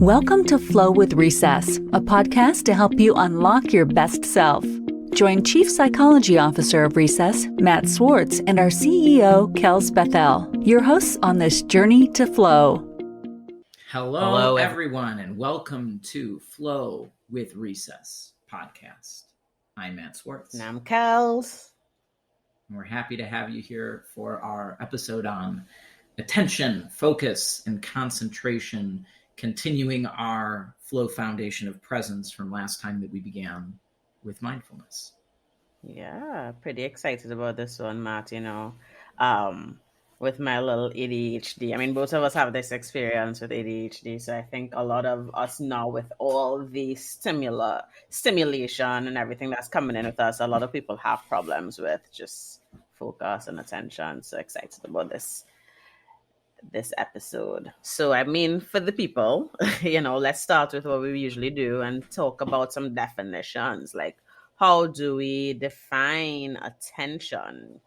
Welcome to Flow with Recess, a podcast to help you unlock your best self. Join Chief Psychology Officer of Recess, Matt Swartz, and our CEO, Kelz Bethel, your hosts on this journey to flow. Hello, everyone, and welcome to Flow with Recess podcast. I'm Matt Swartz. And I'm Kelz. And we're happy to have you here for our episode on attention, focus, and concentration, continuing our flow foundation of presence from last time that we began with mindfulness. Yeah, pretty excited about this one, Matt, with my little ADHD. I mean, both of us have this experience with ADHD, so I think a lot of us now with all the stimulation and everything that's coming in with us, a lot of people have problems with just focus and attention. So excited about this episode. So, I mean, for the people, let's start with what we usually do and talk about some definitions. Like, how do we define attention?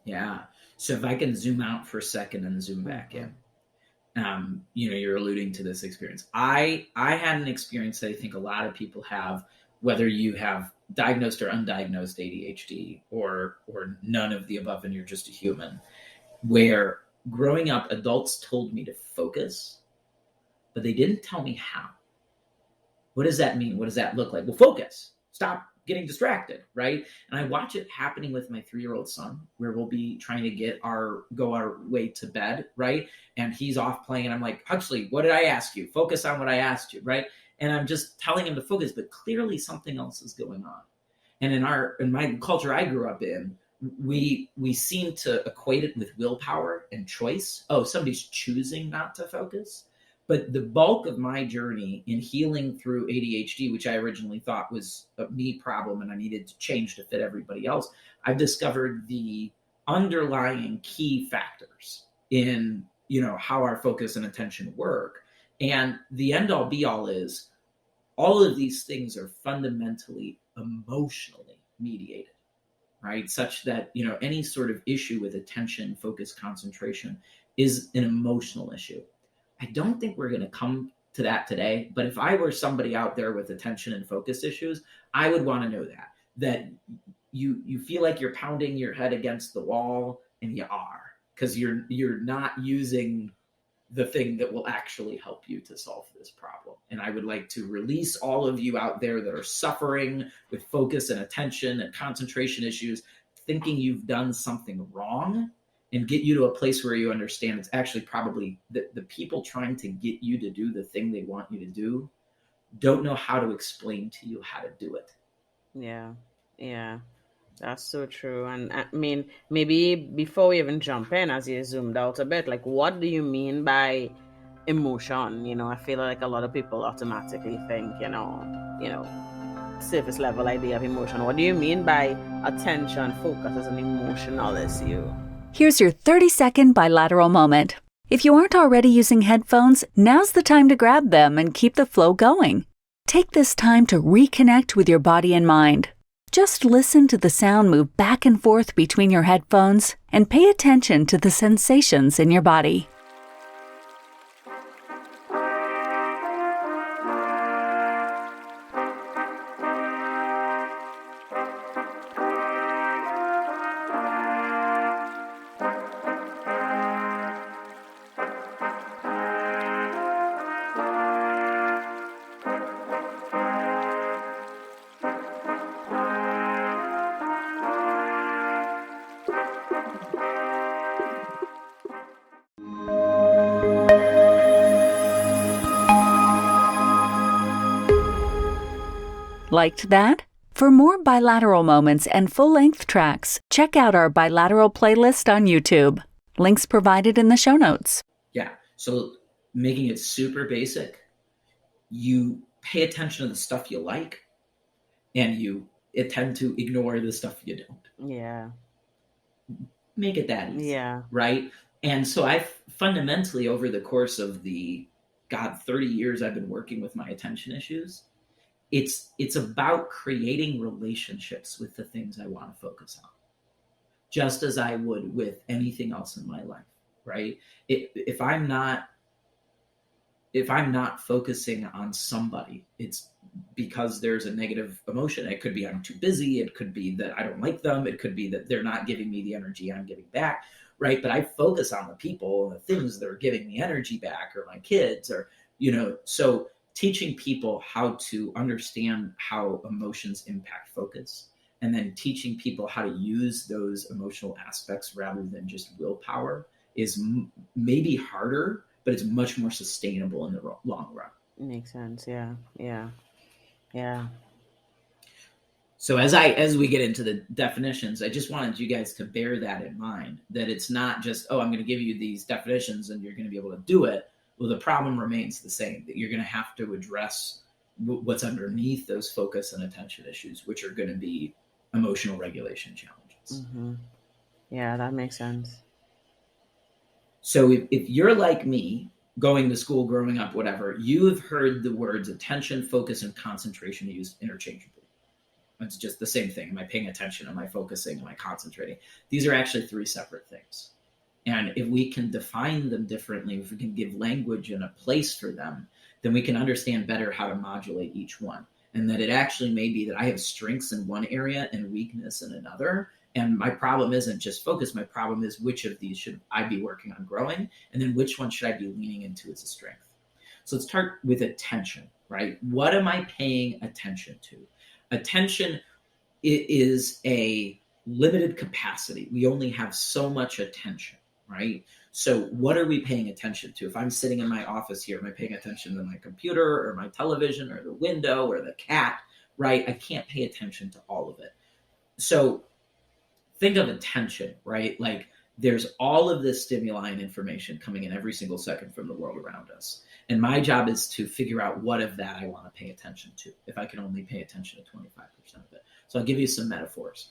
Yeah. So if I can zoom out for a second and zoom back in, you're alluding to this experience. I had an experience that I think a lot of people have, whether you have diagnosed or undiagnosed ADHD or none of the above and you're just a human, where growing up, adults told me to focus, but they didn't tell me how. What does that mean? What does that look like? Well, focus. Stop getting distracted, right? And I watch it happening with my 3-year-old son, where we'll be trying to go our way to bed, right? And he's off playing, and I'm like, Huxley, what did I ask you? Focus on what I asked you, right? And I'm just telling him to focus, but clearly something else is going on. And in my culture I grew up in, we seem to equate it with willpower and choice. Oh, somebody's choosing not to focus. But the bulk of my journey in healing through ADHD, which I originally thought was a me problem and I needed to change to fit everybody else, I've discovered the underlying key factors in, how our focus and attention work. And the end all be all is all of these things are fundamentally emotionally mediated, right? Such that, any sort of issue with attention, focus, concentration is an emotional issue. I don't think we're going to come to that today, but if I were somebody out there with attention and focus issues, I would want to know that you feel like you're pounding your head against the wall, and you are, because you're not using the thing that will actually help you to solve this problem. And I would like to release all of you out there that are suffering with focus and attention and concentration issues, thinking you've done something wrong, and get you to a place where you understand it's actually probably the people trying to get you to do the thing they want you to do don't know how to explain to you how to do it. Yeah, that's so true. And I mean, maybe before we even jump in, as you zoomed out a bit, like, what do you mean by emotion? I feel like a lot of people automatically think, surface level idea of emotion. What do you mean by attention focus as an emotional issue? Here's your 30-second bilateral moment. If you aren't already using headphones, now's the time to grab them and keep the flow going. Take this time to reconnect with your body and mind. Just listen to the sound move back and forth between your headphones and pay attention to the sensations in your body. Liked that? For more bilateral moments and full-length tracks, check out our bilateral playlist on YouTube. Links provided in the show notes. Yeah, so making it super basic, you pay attention to the stuff you like, and you tend to ignore the stuff you don't. Yeah. Make it that easy. Yeah. Right? And so I've fundamentally, over the course of the, 30 years I've been working with my attention issues, it's about creating relationships with the things I want to focus on, just as I would with anything else in my life, right? If I'm not if I'm not focusing on somebody, it's because there's a negative emotion. It could be I'm too busy. It could be that I don't like them. It could be that they're not giving me the energy I'm giving back, right? But I focus on the people and the things that are giving me energy back, or my kids, or, so teaching people how to understand how emotions impact focus, and then teaching people how to use those emotional aspects rather than just willpower is maybe harder, but it's much more sustainable in the long run. Makes sense. Yeah. Yeah. Yeah. So as we get into the definitions, I just wanted you guys to bear that in mind, that it's not just, oh, I'm going to give you these definitions and you're going to be able to do it. Well, the problem remains the same, that you're going to have to address what's underneath those focus and attention issues, which are going to be emotional regulation challenges. Mm-hmm. Yeah, that makes sense. So if you're like me, going to school, growing up, whatever, you have heard the words attention, focus, and concentration used interchangeably. It's just the same thing. Am I paying attention? Am I focusing? Am I concentrating? These are actually three separate things. And if we can define them differently, if we can give language and a place for them, then we can understand better how to modulate each one. And that it actually may be that I have strengths in one area and weakness in another. And my problem isn't just focus. My problem is, which of these should I be working on growing? And then which one should I be leaning into as a strength? So let's start with attention, right? What am I paying attention to? Attention is a limited capacity. We only have so much attention, right? So what are we paying attention to? If I'm sitting in my office here, am I paying attention to my computer or my television or the window or the cat, right? I can't pay attention to all of it. So think of attention, right? Like there's all of this stimuli and information coming in every single second from the world around us. And my job is to figure out what of that I want to pay attention to, if I can only pay attention to 25% of it. So I'll give you some metaphors.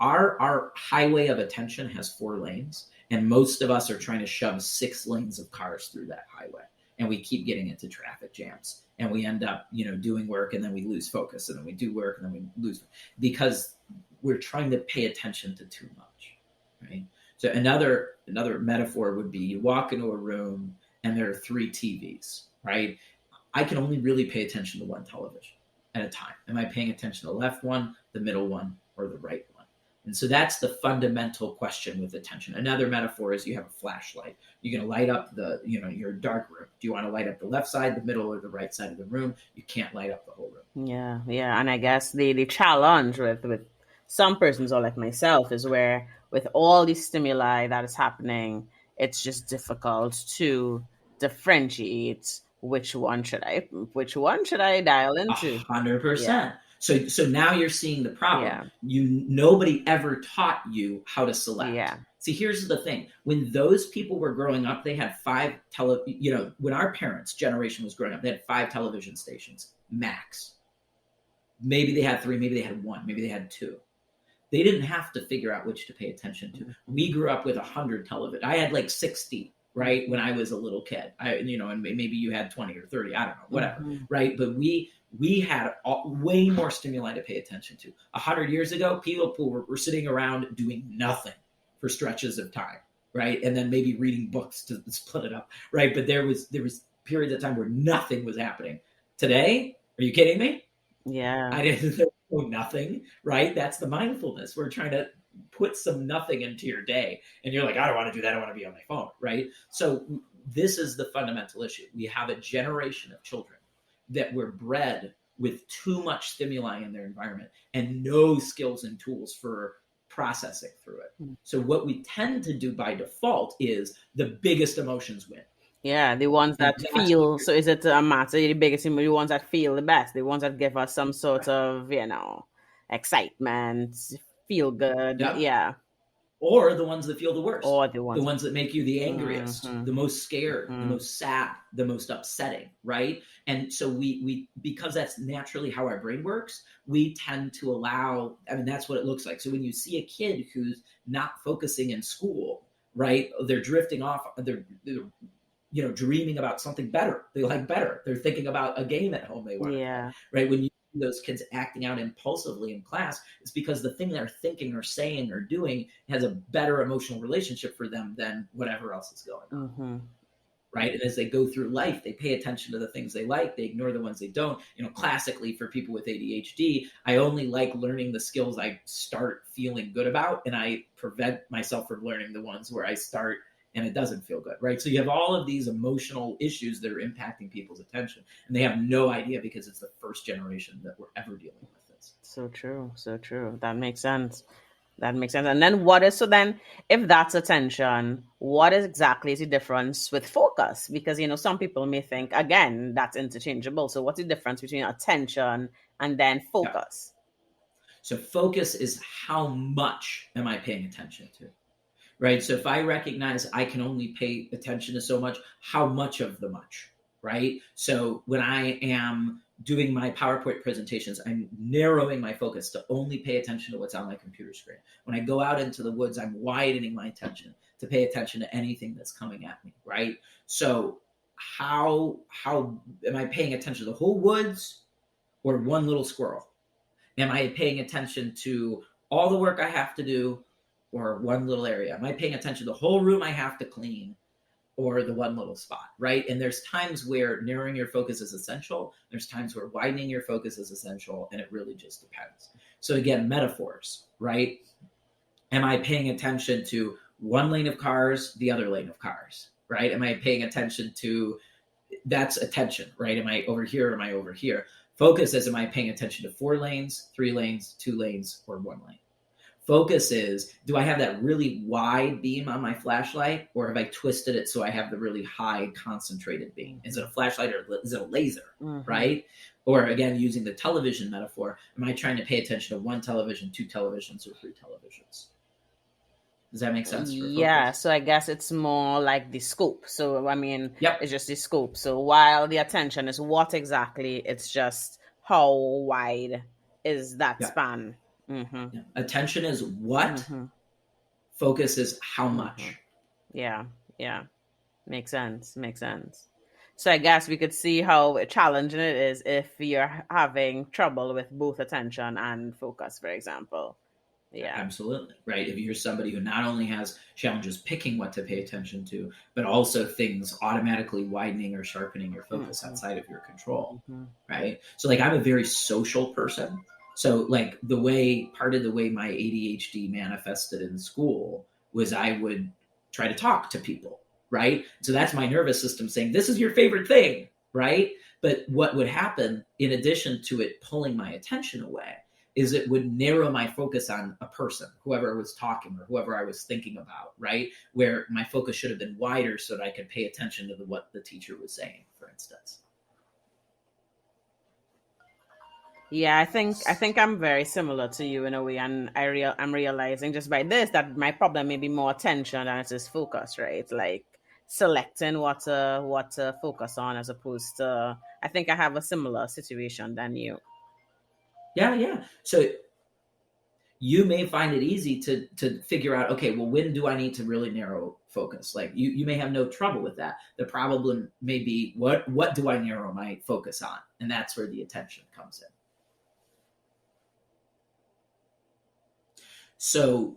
Our highway of attention has 4 lanes, and most of us are trying to shove 6 lanes of cars through that highway. And we keep getting into traffic jams, and we end up, doing work, and then we lose focus, and then we do work, and then we lose, because we're trying to pay attention to too much, right? So another metaphor would be, you walk into a room and there are 3 TVs, right? I can only really pay attention to one television at a time. Am I paying attention to the left one, the middle one, or the right one? And so that's the fundamental question with attention. Another metaphor is, you have a flashlight. You're going to light up your dark room. Do you want to light up the left side, the middle, or the right side of the room? You can't light up the whole room. Yeah. And I guess the challenge with some persons, or like myself, is where with all the stimuli that is happening, it's just difficult to differentiate which one should I dial into. 100%. Yeah. So now you're seeing the problem. Yeah. Nobody ever taught you how to select. Yeah. See, here's the thing. When those people were growing up, they had 5 when our parents' generation was growing up, they had 5 television stations, max. Maybe they had 3, maybe they had 1, maybe they had 2. They didn't have to figure out which to pay attention to. We grew up with 100 television. I had like 60, right, when I was a little kid. And maybe you had 20 or 30, I don't know, whatever, right? But we had way more stimuli to pay attention to. 100 years ago, people were sitting around doing nothing for stretches of time, right? And then maybe reading books to split it up, right? But there was periods of time where nothing was happening. Today, are you kidding me? Yeah. I didn't know nothing, right? That's the mindfulness. We're trying to put some nothing into your day, and you're like, I don't want to do that. I want to be on my phone, right? So this is the fundamental issue. We have a generation of children that were bred with too much stimuli in their environment and no skills and tools for processing through it. So what we tend to do by default is the biggest emotions win. Yeah, the ones that feel. So is it a matter? The biggest, the ones that feel the best, the ones that give us some sort of, excitement, feel good. Yep. Yeah. Or the ones that feel the worst. Or the ones that make you the angriest, the most scared, the most sad, the most upsetting, right? And so we because that's naturally how our brain works, we tend to allow, that's what it looks like. So when you see a kid who's not focusing in school, right? They're drifting off, they're dreaming about something better. They like better. They're thinking about a game at home they want to play, right? When you see those kids acting out impulsively in class, it's because the thing they're thinking or saying or doing has a better emotional relationship for them than whatever else is going on, right? And as they go through life, they pay attention to the things they like, they ignore the ones they don't. Classically for people with ADHD, I only like learning the skills I start feeling good about, and I prevent myself from learning the ones where I start and it doesn't feel good, right? So you have all of these emotional issues that are impacting people's attention, and they have no idea because it's the first generation that we're ever dealing with this. So true. That makes sense. And then if that's attention, what exactly is the difference with focus? Because, some people may think, again, that's interchangeable. So what's the difference between attention and then focus? Yeah. So focus is how much am I paying attention to, right? So if I recognize I can only pay attention to so much, how much of the much, right? So when I am doing my PowerPoint presentations, I'm narrowing my focus to only pay attention to what's on my computer screen. When I go out into the woods, I'm widening my attention to pay attention to anything that's coming at me, right? So how am I paying attention to the whole woods or one little squirrel? Am I paying attention to all the work I have to do or one little area? Am I paying attention to the whole room I have to clean or the one little spot, right? And there's times where narrowing your focus is essential. There's times where widening your focus is essential, and it really just depends. So again, metaphors, right? Am I paying attention to one lane of cars, the other lane of cars, right? Am I paying attention to, that's attention, right? Am I over here or am I over here? Focus is, am I paying attention to 4 lanes, 3 lanes, 2 lanes, or 1 lane? Focus is, do I have that really wide beam on my flashlight, or have I twisted it so I have the really high concentrated beam? Is it a flashlight or is it a laser, right? Or again, using the television metaphor, am I trying to pay attention to 1 television, 2 televisions, or 3 televisions? Does that make sense? Yeah, so I guess it's more like the scope. So, Yep. It's just the scope. So while the attention is what exactly, it's just how wide is that span. Yeah. Attention is what, focus is how much. Yeah. Makes sense. So I guess we could see how challenging it is if you're having trouble with both attention and focus, for example. Yeah, absolutely. Right. If you're somebody who not only has challenges picking what to pay attention to, but also things automatically widening or sharpening your focus outside of your control. Right. So like, I'm a very social person. So like part of the way my ADHD manifested in school was I would try to talk to people, right? So that's my nervous system saying, this is your favorite thing, right? But what would happen in addition to it pulling my attention away is it would narrow my focus on a person, whoever I was talking or whoever I was thinking about, right? Where my focus should have been wider so that I could pay attention to what the teacher was saying, for instance. Yeah, I think I'm very similar to you in a way, and I'm realizing just by this that my problem may be more attention than it is focus, right? Like selecting what to focus on as opposed to, I think I have a similar situation than you. Yeah. So you may find it easy to figure out, okay, well, when do I need to really narrow focus? Like you may have no trouble with that. The problem may be what do I narrow my focus on? And that's where the attention comes in. So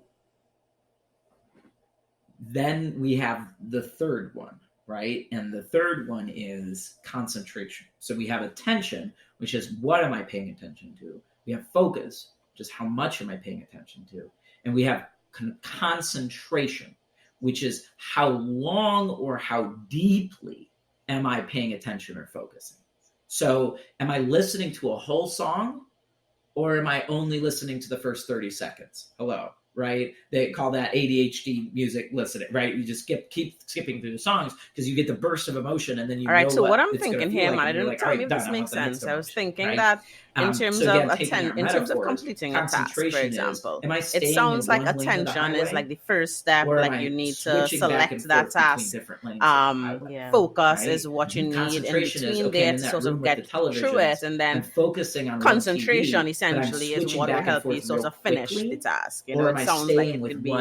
then we have the third one, right? And the third one is concentration. So we have attention, which is what am I paying attention to? We have focus, which is how much am I paying attention to? And we have concentration, which is how long or how deeply am I paying attention or focusing? So am I listening to a whole song? Or am I only listening to the first 30 seconds? Hello, right? They call that ADHD music listening, right? You just keep skipping through the songs because you get the burst of emotion and then you all right, know so what I'm it's thinking here, man, I didn't tell me if this makes sense. I was thinking that in terms of completing a task, for example, it sounds like attention is like the first step, like you need to select that task. Focus is what you need in between there to sort of get through it, and then focusing on concentration essentially is what will help you sort of finish the task. You know, it sounds like it could be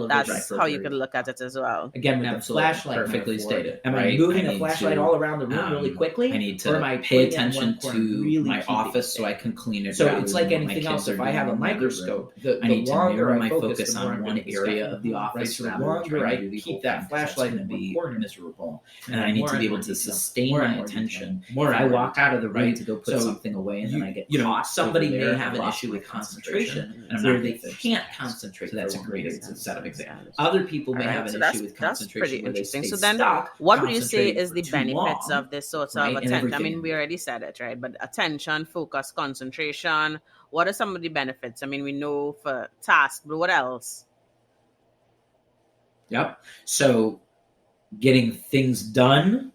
that's how you could look at it as well. Again, with the flashlight, perfectly stated. Am I moving the flashlight all around the room really quickly? I need to pay attention to my office so I can clean it. So rather it's than like what my anything kids else. are If I doing have a in the other microscope, room. the I need to longer narrow I my focus on the one area of the office the rather than longer trying I to do the keep whole that thing, 'cause flashlight it's in going to one be corner, miserable. And then I need more to be and able more to detail, sustain more and my more detail, attention. more If and I more walk out of the room right? to go put So something away and then I get caught somebody over may there have and an lost issue my with concentration, and I'm where not they gonna finish can't the task. concentrate. So that's for a long great periods example. of time. Understand. Other people may All right, have an so issue with that's pretty concentration where they interesting. stay So then, stuck, what would you say concentrating is for the too benefits long, of this sort of right? And attention? I everything mean, in we already said it, right? But attention, focus, concentration. What are some of the benefits? I mean, we know for tasks, but what else? Yep. So getting things done,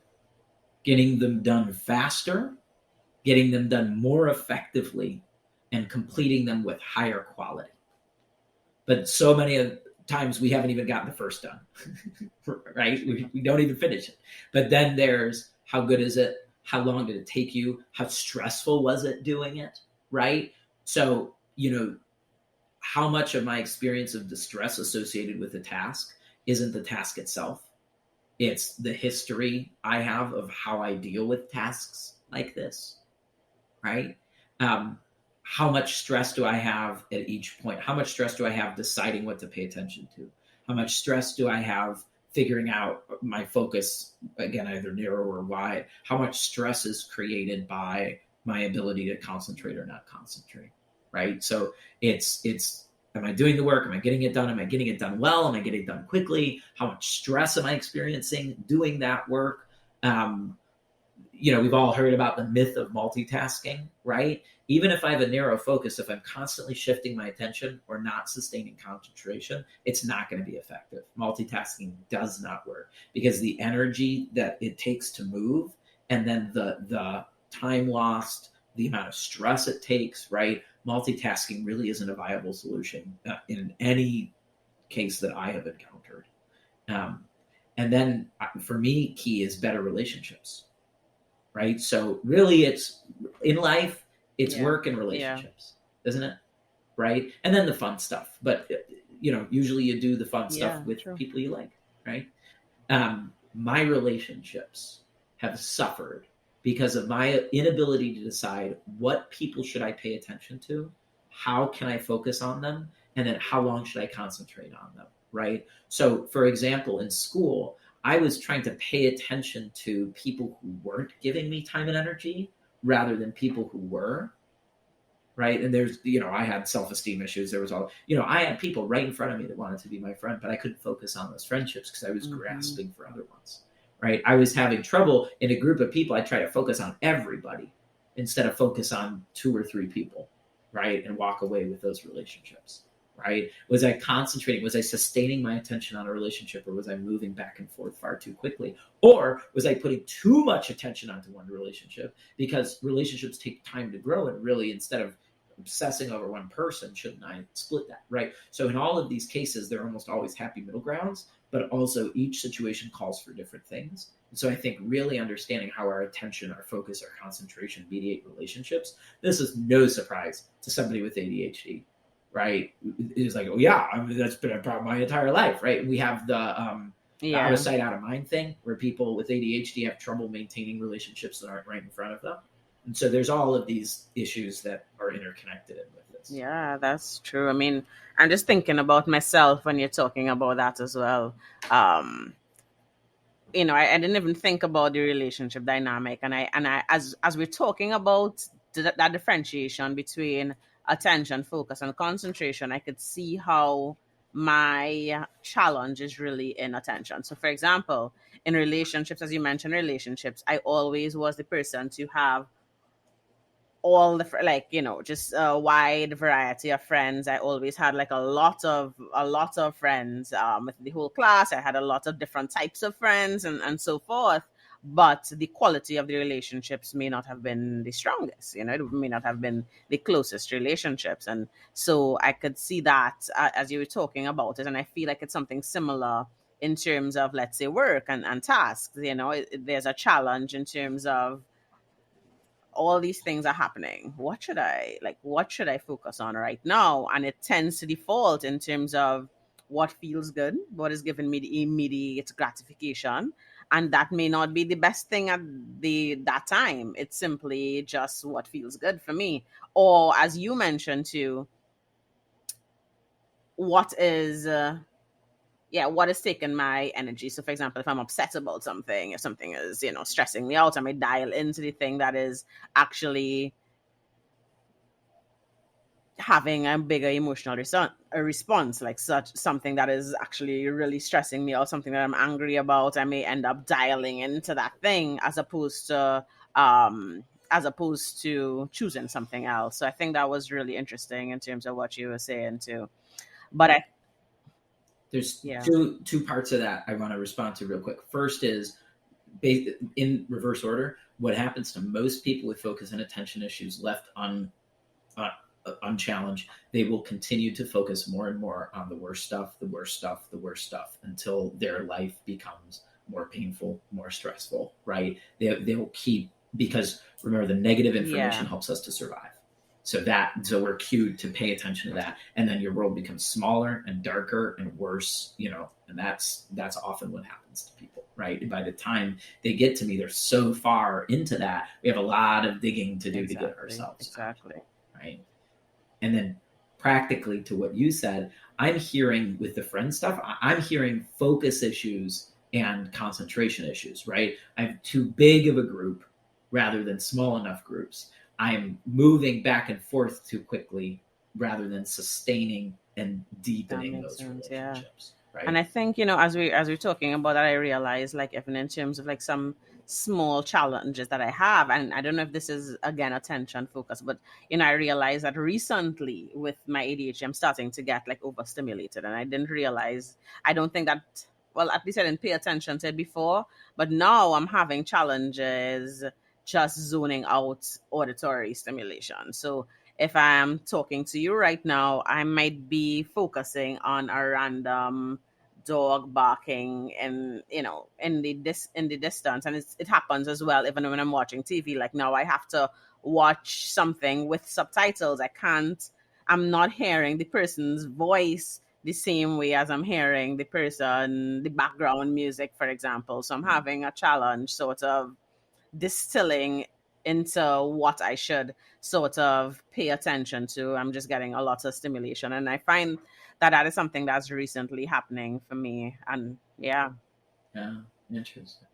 getting them done faster, getting them done more effectively, and completing them with higher quality. But so many of times we haven't even gotten the first done, right? We don't even finish it. But then there's how good is it? How long did it take you? How stressful was it doing it, right? So, how much of my experience of distress associated with the task isn't the task itself. It's the history I have of how I deal with tasks like this, right? How much stress do I have at each point? How much stress do I have deciding what to pay attention to? How much stress do I have figuring out my focus, again, either narrow or wide? How much stress is created by my ability to concentrate or not concentrate, right? So it's am I doing the work? Am I getting it done? Am I getting it done well? Am I getting it done quickly? How much stress am I experiencing doing that work? We've all heard about the myth of multitasking, right? Even if I have a narrow focus, if I'm constantly shifting my attention or not sustaining concentration, it's not going to be effective. Multitasking does not work because the energy that it takes to move and then the time lost, the amount of stress it takes, right? Multitasking really isn't a viable solution in any case that I have encountered. And then for me, key is better relationships, right? So really it's in life, it's work and relationships, isn't it? Right? And then the fun stuff. But, usually you do the fun stuff with people you like, right? My relationships have suffered because of my inability to decide what people should I pay attention to, how can I focus on them, and then how long should I concentrate on them, right? So, for example, in school, I was trying to pay attention to people who weren't giving me time and energy rather than people who were, right? And there's, I had self-esteem issues. There was I had people right in front of me that wanted to be my friend, but I couldn't focus on those friendships because I was grasping for other ones, right? I was having trouble in a group of people. I try to focus on everybody instead of focus on 2 or 3 people, right? And walk away with those relationships. Right? Was I concentrating? Was I sustaining my attention on a relationship, or was I moving back and forth far too quickly? Or was I putting too much attention onto one relationship? Because relationships take time to grow, and really, instead of obsessing over one person, shouldn't I split that? Right? So in all of these cases, there are almost always happy middle grounds, but also each situation calls for different things. And so I think really understanding how our attention, our focus, our concentration mediate relationships, this is no surprise to somebody with ADHD. Right? It's like, that's been a problem my entire life, right? We have the out of sight, out of mind thing where people with ADHD have trouble maintaining relationships that aren't right in front of them. And so there's all of these issues that are interconnected with this. Yeah, that's true. I mean, I'm just thinking about myself when you're talking about that as well. I didn't even think about the relationship dynamic, and I as we're talking about that differentiation between attention, focus, and concentration, I could see how my challenge is really in attention. So, for example, in relationships, as you mentioned, relationships, I always was the person to have all the just a wide variety of friends. I always had like a lot of friends with the whole class. I had a lot of different types of friends and so forth, but the quality of the relationships may not have been the strongest. It may not have been the closest relationships. And so I could see that as you were talking about it, and I feel like it's something similar in terms of, let's say, work and tasks. There's a challenge in terms of all these things are happening. What should I focus on right now? And it tends to default in terms of what feels good, what is giving me the immediate gratification, And that may not be the best thing at that time. It's simply just what feels good for me. Or as you mentioned too, what is what is taking my energy. So for example, if I'm upset about something, if something is, stressing me out, I may dial into the thing that is actually having a bigger emotional response, like such something that is actually really stressing me out, something that I'm angry about. I may end up dialing into that thing as opposed to choosing something else. So I think that was really interesting in terms of what you were saying too. But There's yeah. two parts of that I want to respond to real quick. First is, in reverse order, what happens to most people with focus and attention issues left unchallenged, they will continue to focus more and more on the worst stuff until their life becomes more painful, more stressful, right? They'll keep, because remember, the negative information helps us to survive. So we're cued to pay attention to that, and then your world becomes smaller and darker and worse, and that's often what happens to people, right? By the time they get to me, they're so far into that, we have a lot of digging to do to get ourselves out, right? And then practically to what you said, I'm hearing with the friend stuff, I'm hearing focus issues and concentration issues, right? I have too big of a group rather than small enough groups. I'm moving back and forth too quickly rather than sustaining and deepening those relationships. Right? And I think, as we're talking about that, I realize, like, even in terms of like some small challenges that I have, and I don't know if this is again attention focus, but I realized that recently with my ADHD, I'm starting to get like overstimulated, and I didn't realize. I don't think that. Well, at least I didn't pay attention to it before, but now I'm having challenges just zoning out auditory stimulation. So if I'm talking to you right now, I might be focusing on a random dog barking and in the distance, and it happens as well even when I'm watching TV. Like now I have to watch something with subtitles. I'm not hearing the person's voice the same way as I'm hearing the background music, for example. So I'm having a challenge sort of distilling into what I should sort of pay attention to. I'm just getting a lot of stimulation, and I find that is something that's recently happening for me. And yeah, interesting.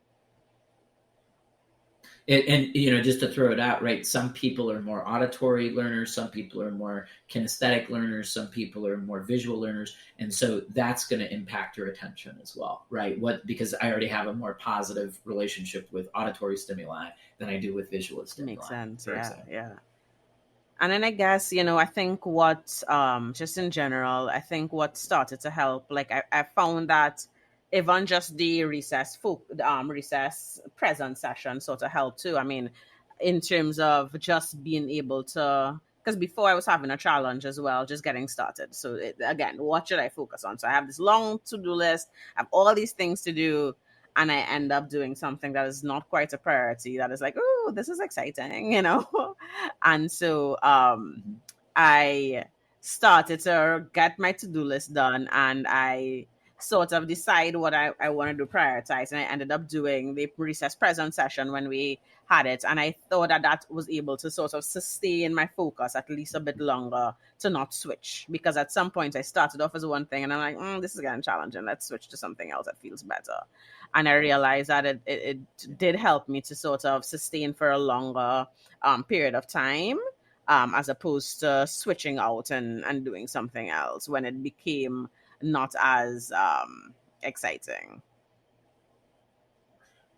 And just to throw it out, right? Some people are more auditory learners, some people are more kinesthetic learners, some people are more visual learners, and so that's going to impact your attention as well, right? Because I already have a more positive relationship with auditory stimuli than I do with visual stimuli. Makes sense. Yeah. And then I guess, I think what, just in general, I think what started to help, like I found that even just the recess present session sort of helped too. I mean, in terms of just being able to, because before I was having a challenge as well, just getting started. So again, what should I focus on? So I have this long to-do list, I have all these things to do, and I end up doing something that is not quite a priority, that is like, oh, this is exciting, And so I started to get my to-do list done, and I sort of decide what I wanted to prioritize. And I ended up doing the recess present session when we had it. And I thought that was able to sort of sustain my focus at least a bit longer, to not switch. Because at some point I started off as one thing and I'm like, this is getting challenging. Let's switch to something else that feels better. And I realized that it did help me to sort of sustain for a longer period of time. As opposed to switching out and doing something else when it became not as exciting.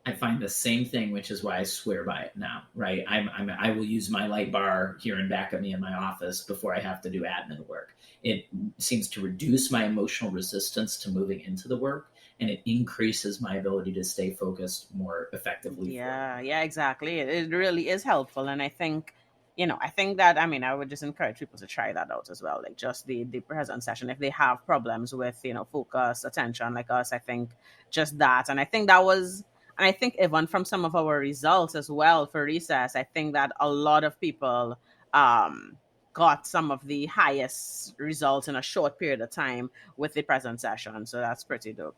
I find the same thing, which is why I swear by it now, right? I will use my light bar here in back of me in my office before I have to do admin work. It seems to reduce my emotional resistance to moving into the work, and it increases my ability to stay focused more effectively. Yeah, exactly. It really is helpful, and I think that, I would just encourage people to try that out as well. Like just the present session, if they have problems with, focus, attention like us, I think just that. And I think even from some of our results as well for recess, I think that a lot of people got some of the highest results in a short period of time with the present session. So that's pretty dope.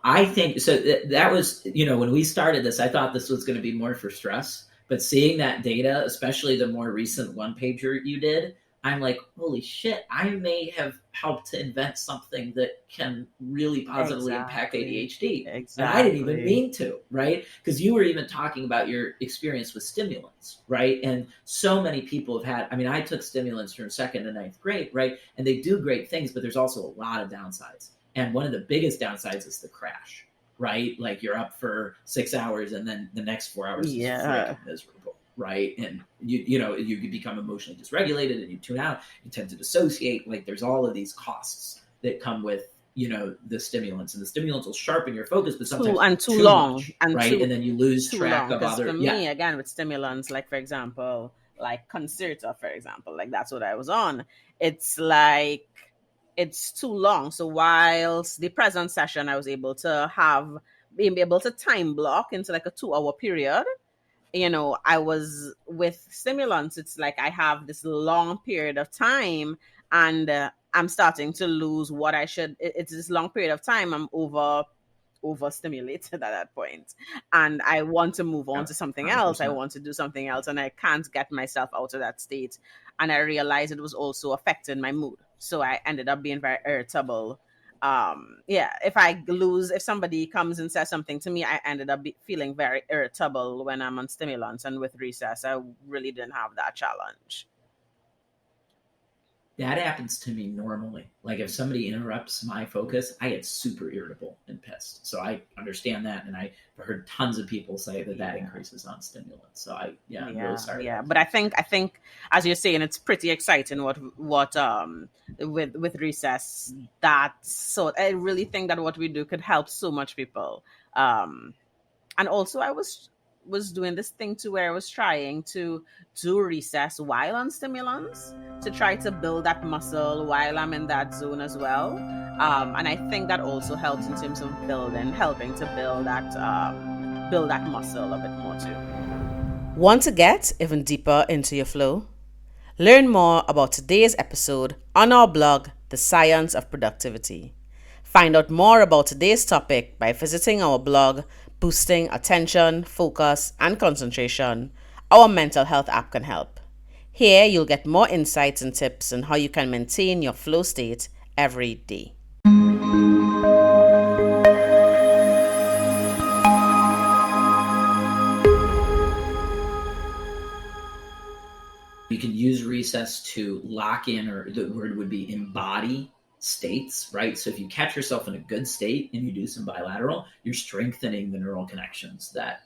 I think so. That was, when we started this, I thought this was going to be more for stress. But seeing that data, especially the more recent one pager you did, I'm like, holy shit, I may have helped to invent something that can really positively impact ADHD. Exactly. And I didn't even mean to, right? Because you were even talking about your experience with stimulants, right? And so many people have had, I took stimulants from 2nd to 9th grade, right? And they do great things, but there's also a lot of downsides. And one of the biggest downsides is the crash, right? Like you're up for 6 hours and then the next 4 hours is freaking miserable, right? And you become emotionally dysregulated and you tune out, you tend to dissociate. Like there's all of these costs that come with, the stimulants, and the stimulants will sharpen your focus, but sometimes too long much, right? And then you lose track of other. For me, again, with stimulants, like for example, like Concerta, for example, like that's what I was on. It's like, it's too long. So whilst the present session, I was able to being able to time block into like a 2-hour period. I was with stimulants. It's like I have this long period of time, and I'm starting to lose what I should. It's this long period of time. I'm overstimulated at that point, and I want to move on to something 100%. Else. I want to do something else, and I can't get myself out of that state. And I realized it was also affecting my mood. So I ended up being very irritable. If somebody comes and says something to me, I ended up feeling very irritable when I'm on stimulants. And with recess, I really didn't have that challenge. That happens to me normally. Like if somebody interrupts my focus, I get super irritable and pissed. So I understand that, and I've heard tons of people say that increases on stimulants. So I'm really sorry. Yeah, but I think as you're saying, it's pretty exciting what with recess. So I really think that what we do could help so much people. And also I was doing this thing too where I was trying to do recess while on stimulants to try to build that muscle while I'm in that zone as well. And I think that also helps in terms of helping to build that muscle a bit more too. Want to get even deeper into your flow? Learn more about today's episode on our blog, The Science of Productivity. Find out more about today's topic by visiting our blog, Boosting Attention, Focus, and Concentration. Our mental health app can help. Here, you'll get more insights and tips on how you can maintain your flow state every day. You can use recess to lock in, or the word would be embody states, right? So if you catch yourself in a good state and you do some bilateral, you're strengthening the neural connections that,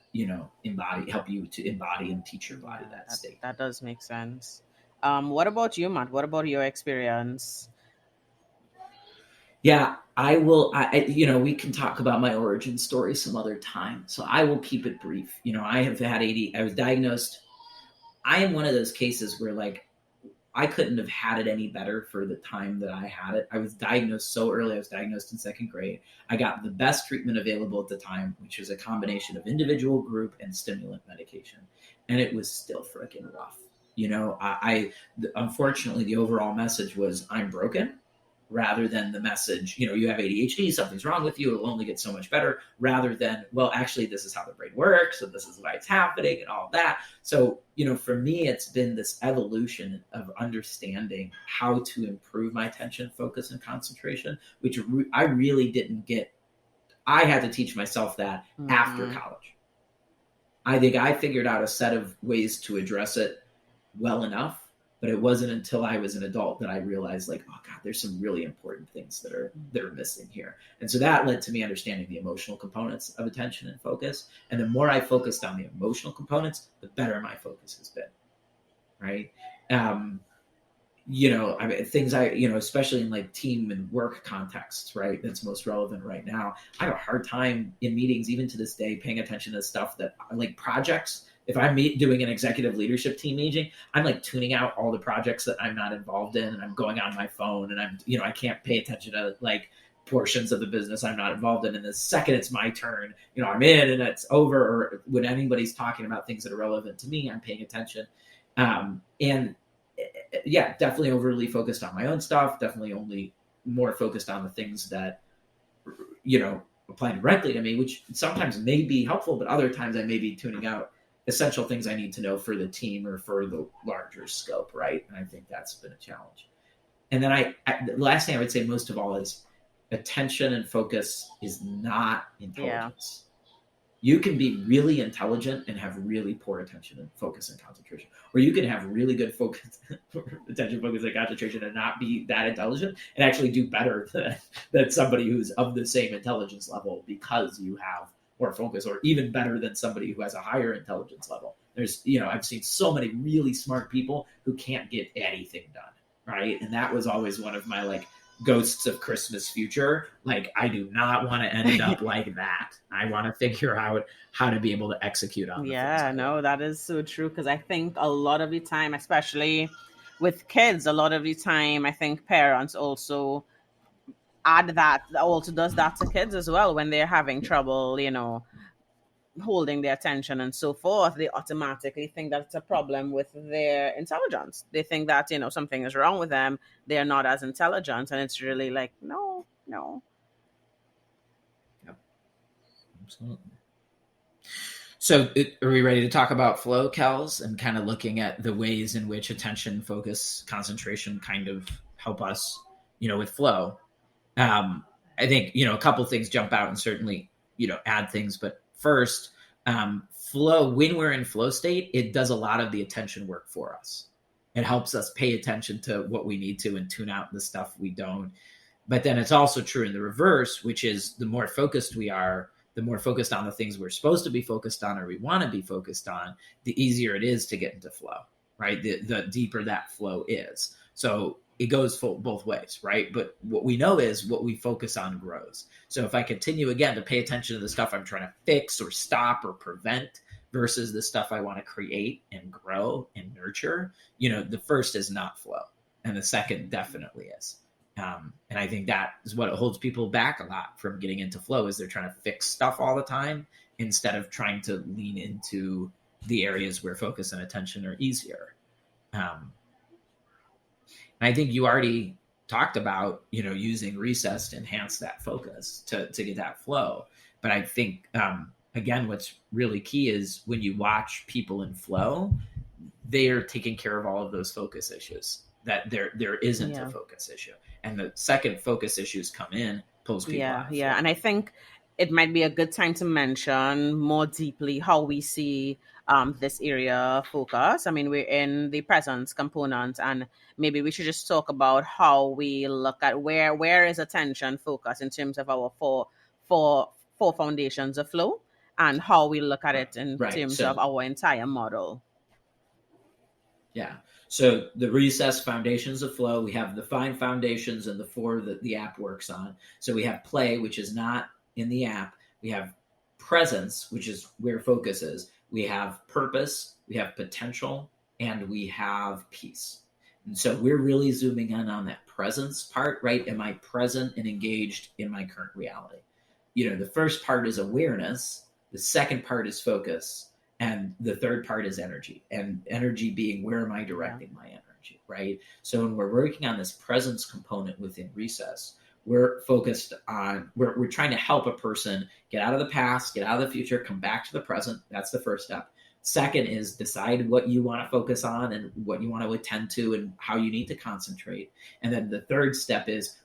help you to embody and teach your body that state. That does make sense. What about you, Matt? What about your experience? Yeah, I will. We can talk about my origin story some other time. So I will keep it brief. I have had AD. I was diagnosed. I am one of those cases where I couldn't have had it any better for the time that I had it. I was diagnosed so early. I was diagnosed in 2nd grade. I got the best treatment available at the time, which was a combination of individual, group, and stimulant medication. And it was still freaking rough. Unfortunately, the overall message was I'm broken, rather than the message, you have ADHD, something's wrong with you, it'll only get so much better, rather than, well, actually, this is how the brain works, so this is why it's happening and all that. So, for me, it's been this evolution of understanding how to improve my attention, focus, and concentration, which I really didn't get. I had to teach myself that after college. I think I figured out a set of ways to address it well enough. But it wasn't until I was an adult that I realized, oh God, there's some really important things that are missing here. And so that led to me understanding the emotional components of attention and focus. And the more I focused on the emotional components, the better my focus has been. Right. Things especially in team and work contexts, right? That's most relevant right now. I have a hard time in meetings, even to this day, paying attention to stuff that projects. If I'm doing an executive leadership team meeting, I'm tuning out all the projects that I'm not involved in, and I'm going on my phone, and I can't pay attention to portions of the business I'm not involved in. And the second it's my turn, I'm in and it's over, or when anybody's talking about things that are relevant to me, I'm paying attention. Definitely overly focused on my own stuff, definitely only more focused on the things that, apply directly to me, which sometimes may be helpful, but other times I may be tuning out essential things I need to know for the team or for the larger scope, right? And I think that's been a challenge. And then the last thing I would say most of all is attention and focus is not intelligence. You can be really intelligent and have really poor attention and focus and concentration, or you can have really good focus, attention, focus, and concentration, and not be that intelligent and actually do better than somebody who's of the same intelligence level because you have more focus, or even better than somebody who has a higher intelligence level. There's, I've seen so many really smart people who can't get anything done, right? And that was always one of my like ghosts of Christmas future. Like, I do not want to end up like that. I want to figure out how to be able to execute on that is so true, because I think a lot of the time, especially with kids, a lot of the time I think parents also does that to kids as well. When they're having trouble holding their attention and so forth, they automatically think that it's a problem with their intelligence. They think that something is wrong with them, they're not as intelligent, and it's really like no. Yep. Absolutely. So are we ready to talk about flow, Kelz, and kind of looking at the ways in which attention, focus, concentration kind of help us with flow? I think a couple things jump out and certainly add things, but first, flow, when we're in flow state, it does a lot of the attention work for us. It helps us pay attention to what we need to and tune out the stuff we don't. But then it's also true in the reverse, which is the more focused we are, the more focused on the things we're supposed to be focused on or we want to be focused on, the easier it is to get into flow, right? The deeper that flow is. So it goes both ways, right? But what we know is what we focus on grows. So if I continue, again, to pay attention to the stuff I'm trying to fix or stop or prevent versus the stuff I want to create and grow and nurture, the first is not flow. And the second definitely is. And I think that is what holds people back a lot from getting into flow, is they're trying to fix stuff all the time instead of trying to lean into the areas where focus and attention are easier. And I think you already talked about, using recess to enhance that focus to get that flow. But I think, again, what's really key is when you watch people in flow, they are taking care of all of those focus issues, that there isn't a focus issue. And the second focus issues come in, pulls people out. And I think it might be a good time to mention more deeply how we see this area of focus. I mean, we're in the presence component, and maybe we should just talk about how we look at where is attention focus in terms of our four foundations of flow, and how we look at it in terms of our entire model. Yeah. So the recess foundations of flow, we have the 5 foundations and the 4 that the app works on. So we have play, which is not in the app. We have presence, which is where focus is. We have purpose, we have potential, and we have peace. And so we're really zooming in on that presence part, right? Am I present and engaged in my current reality? The first part is awareness. The second part is focus. And the third part is energy, and energy being, where am I directing my energy, right? So when we're working on this presence component within recess, we're focused on, we're trying to help a person get out of the past, get out of the future, come back to the present. That's the first step. Second is decide what you want to focus on and what you want to attend to and how you need to concentrate. And then the third step is,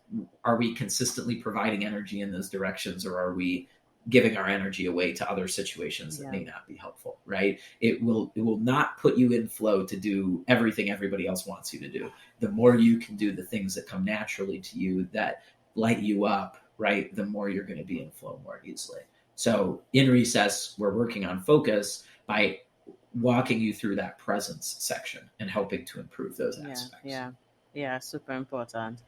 are we consistently providing energy in those directions, or are we giving our energy away to other situations that may not be helpful, right? It will not put you in flow to do everything everybody else wants you to do. The more you can do the things that come naturally to you, that light you up, right? The more you're going to be in flow more easily. So in recess, we're working on focus by walking you through that presence section and helping to improve those aspects. Yeah, super important.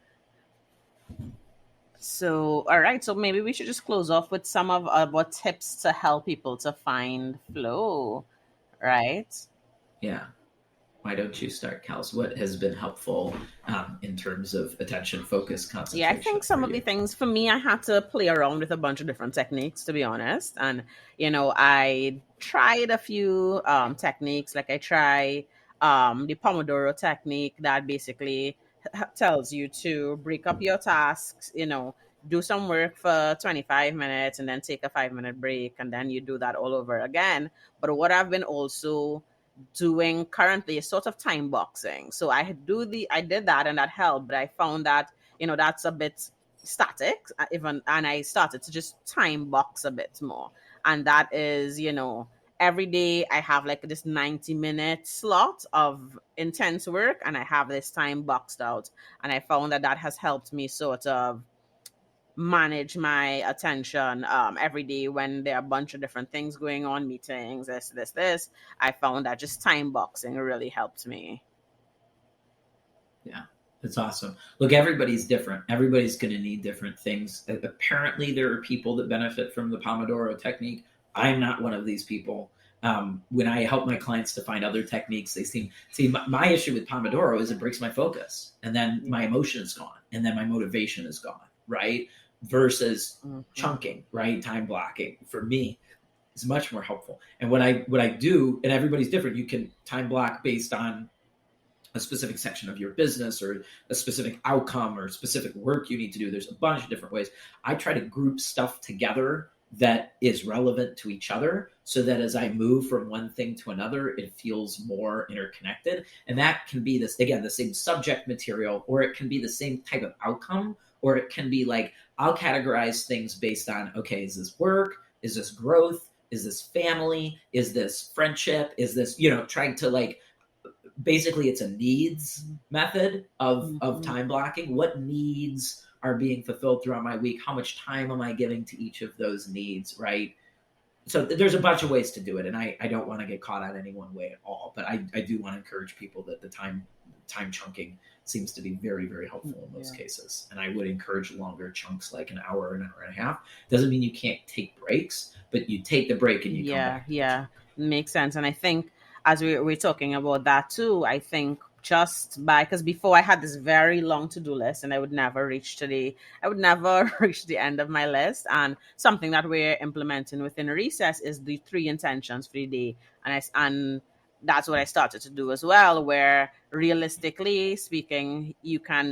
So, all right. So maybe we should just close off with some of our tips to help people to find flow, right? Yeah. Why don't you start, Kelz? What has been helpful in terms of attention, focus, concentration? Yeah, I think some of the things for me, I had to play around with a bunch of different techniques, to be honest. And, I tried a few techniques. Like I try the Pomodoro technique that basically tells you to break up your tasks, do some work for 25 minutes and then take a 5-minute break, and then you do that all over again. But what I've been also doing currently is sort of time boxing. So I did that and that helped, but I found that, that's a bit static, even, and I started to just time box a bit more. And that is, every day I have like this 90-minute slot of intense work, and I have this time boxed out. And I found that that has helped me sort of manage my attention every day when there are a bunch of different things going on, meetings, this. I found that just time boxing really helped me. Yeah, that's awesome. Look, everybody's different. Everybody's going to need different things. Apparently, there are people that benefit from the Pomodoro technique. I'm not one of these people. When I help my clients to find other techniques, they see my issue with Pomodoro is it breaks my focus, and then my emotion is gone, and then my motivation is gone, right? Versus chunking, right? Time blocking for me is much more helpful. And what I do, and everybody's different. You can time block based on a specific section of your business or a specific outcome or specific work you need to do. There's a bunch of different ways. I try to group stuff together that is relevant to each other so that as I move from one thing to another, it feels more interconnected. And that can be this, again, the same subject material, or it can be the same type of outcome, or it can be like, I'll categorize things based on, okay, is this work? Is this growth? Is this family? Is this friendship? Is this, trying to like, basically it's a needs method of time blocking. What needs are being fulfilled throughout my week? How much time am I giving to each of those needs, right? So there's a bunch of ways to do it, and I don't want to get caught on any one way at all, but I do want to encourage people that the time chunking seems to be very, very helpful in most cases. And I would encourage longer chunks, like an hour and a half. Doesn't mean you can't take breaks, but you take the break and you come back. Yeah, makes sense. And I think as we're talking about that too, I think because before I had this very long to-do list and I would never reach the end of my list. And something that we're implementing within Recess is the 3 intentions for the day. And that's what I started to do as well, where realistically speaking,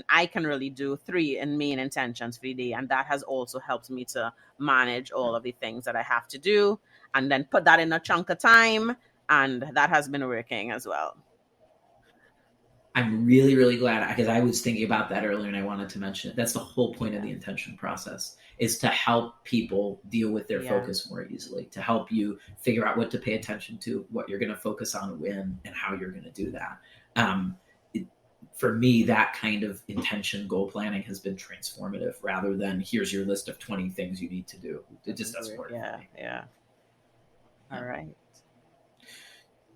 I can really do 3 main intentions for the day. And that has also helped me to manage all of the things that I have to do and then put that in a chunk of time. And that has been working as well. I'm really, really glad, because I was thinking about that earlier and I wanted to mention it. That's the whole point of the intention process, is to help people deal with their focus more easily, to help you figure out what to pay attention to, what you're going to focus on when, and how you're going to do that. For me, that kind of intention goal planning has been transformative rather than here's your list of 20 things you need to do. It just doesn't work. Yeah. All right.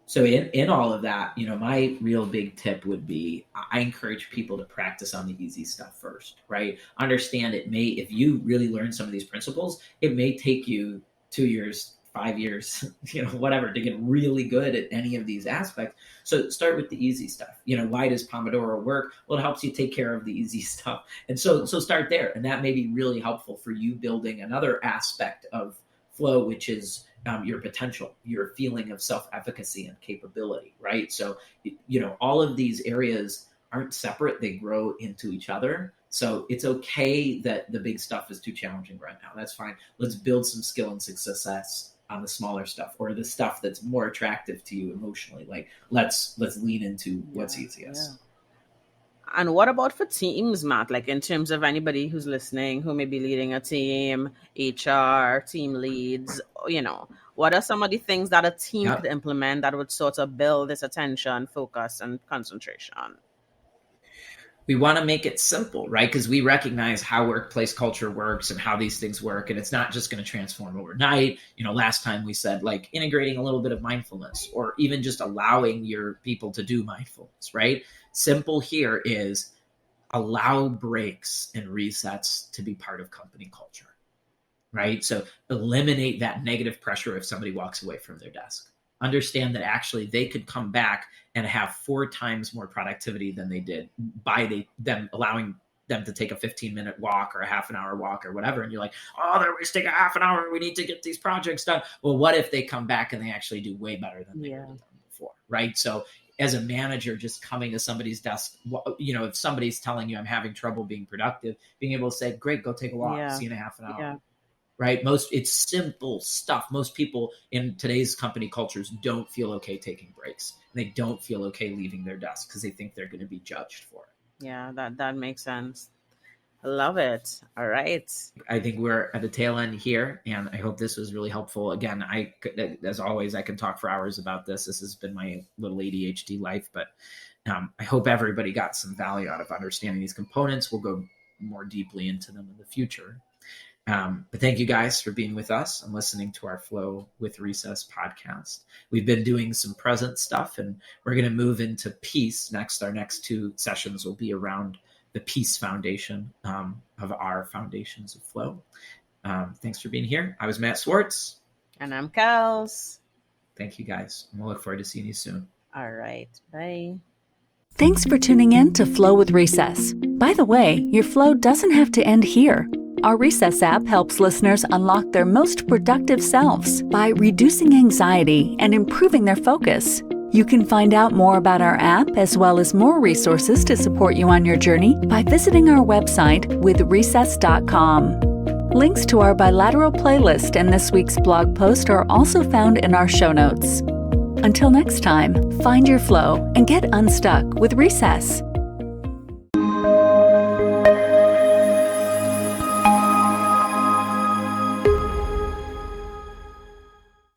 So in all of that, my real big tip would be, I encourage people to practice on the easy stuff first, right? Understand if you really learn some of these principles, it may take you 2 years, 5 years, whatever, to get really good at any of these aspects. So start with the easy stuff. Why does Pomodoro work? Well, it helps you take care of the easy stuff. And so start there. And that may be really helpful for you building another aspect of flow, which is your potential, your feeling of self-efficacy and capability, right? So, all of these areas aren't separate. They grow into each other. So it's okay that the big stuff is too challenging right now. That's fine. Let's build some skill and success on the smaller stuff, or the stuff that's more attractive to you emotionally. Like let's lean into what's easiest. Yeah. And what about for teams, Matt? Like in terms of anybody who's listening, who may be leading a team, HR, team leads, what are some of the things that a team could implement that would sort of build this attention, focus, and concentration? We want to make it simple, right? Because we recognize how workplace culture works and how these things work. And it's not just going to transform overnight. Last time we said like integrating a little bit of mindfulness, or even just allowing your people to do mindfulness, right? Simple here is allow breaks and resets to be part of company culture, right? So eliminate that negative pressure if somebody walks away from their desk. Understand that actually they could come back and have 4 times more productivity than they did by them allowing them to take a 15-minute walk or a half an hour walk or whatever. And you're like, oh, they're wasting a half an hour. We need to get these projects done. Well, what if they come back and they actually do way better than they would have done before, right? So as a manager, just coming to somebody's desk, if somebody's telling you I'm having trouble being productive, being able to say, great, go take a walk, see you in a half an hour. Yeah. Right? It's simple stuff. Most people in today's company cultures don't feel okay taking breaks. They don't feel okay leaving their desk because they think they're going to be judged for it. Yeah, that makes sense. I love it. All right. I think we're at the tail end here, and I hope this was really helpful. Again, as always, I can talk for hours about this. This has been my little ADHD life, but I hope everybody got some value out of understanding these components. We'll go more deeply into them in the future. But thank you guys for being with us and listening to our Flow with Recess podcast. We've been doing some present stuff, and we're going to move into peace next. Our next 2 sessions will be around the peace foundation of our foundations of flow. Thanks for being here. I was Matt Swartz. And I'm Kelz. Thank you guys. And we'll look forward to seeing you soon. All right. Bye. Thanks for tuning in to Flow with Recess. By the way, your flow doesn't have to end here. Our Recess app helps listeners unlock their most productive selves by reducing anxiety and improving their focus. You can find out more about our app as well as more resources to support you on your journey by visiting our website withrecess.com. Links to our bilateral playlist and this week's blog post are also found in our show notes. Until next time, find your flow and get unstuck with Recess.